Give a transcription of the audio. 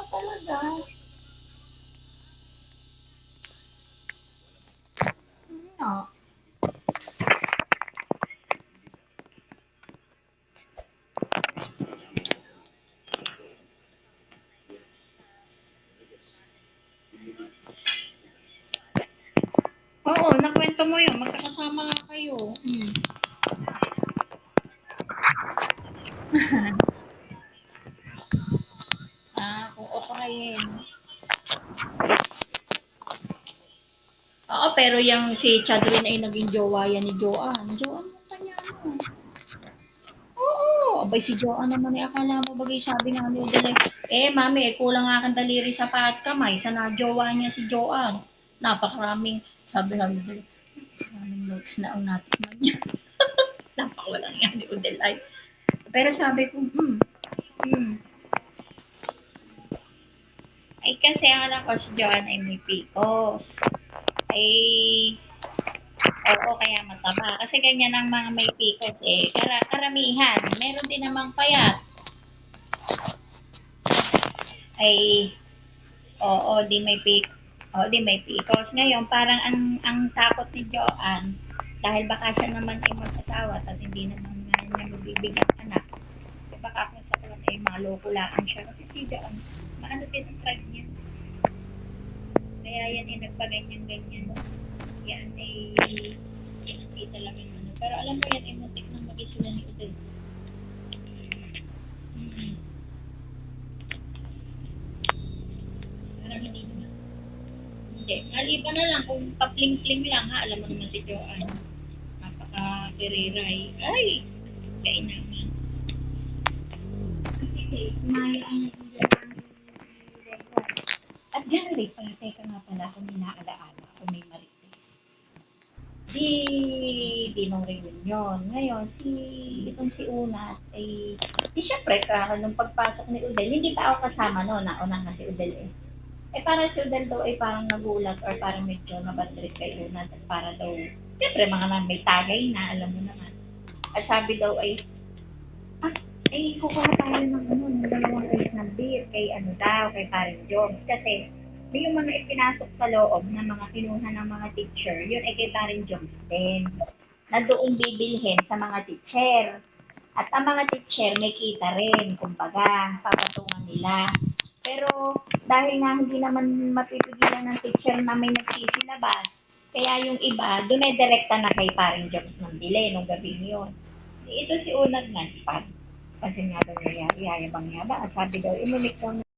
talaga. No. Oo, nakwento mo yun. Magkakasama nga kayo. Kung operahin. Oo, pero yung si Chadwin ay naging jowa yan ni Joanne. Joanne mo kanya ano. Oo, abay si Joanne naman eh. Akala mo bagay sabi nga ni Odile, mami, kulang nga kang daliri sa paat kamay. Sa na-jowa niya si Joanne. Napakaraming, sabi nga ni Odile, maraming notes na ang natikman niya. Napakawalang yan ni Odile. Pero sabi ko, hmm. Ay kasi ang alam ko si Joanne ay may PCOS. Ay, oo, kaya mataba. Kasi ganyan ang mga may PCOS eh. Karamihan. Meron din namang payat. Ay, oo, di may PCOS. Ngayon, parang ang takot ni Joanne, dahil baka siya naman ay mag-asawa at hindi naman nga niya mabibigyan anak. Baka kung sa kalan ay malukulaan siya. Kasi si Joanne, maano din ang tribe niya. Kaya yan ay nagpaganyan-ganyan. Yan ay hindi talagang ano. Pero alam mo yan, ay muntik nang maging sila ni Udel. Parang hindi naman. Hindi. Maliban na lang kung papling-pling lang ha. Alam mo naman si Joanne. Napaka-kiriray. Ay! Kainaman. Hindi. Maya ang at gano'n rin pala. Teka nga pala kung inaalaala kung may marites. Di nung reunion. Ngayon, itong si Unat ay, syempre, nung pagpasok ni Udel, hindi pa ako kasama no, nauna nga si Udel eh. Parang si Udel daw ay parang nagulat or parang medyo nabadrit kay Unat at para daw, syempre, mga may tagay na, alam mo naman. At sabi daw ay, kukuha tayo ng dalawang rice ng beer kay ano daw, kay Paring Joms. Kasi, may yung mga ipinasok sa loob ng mga kinuha ng mga teacher, yun ay kay Paring Joms din. Na doon bibilhin sa mga teacher. At ang mga teacher may kita rin, kumbaga, papatungan nila. Pero dahil nga hindi naman mapipigilan ng teacher na may nagsisilabas, kaya yung iba, dumedirekta na kay Paring Joms ng bili nung gabi yun. Ito si Unag nagpad. Kasi nga daw niya, yayabang-yabang. At sabi daw, inulit daw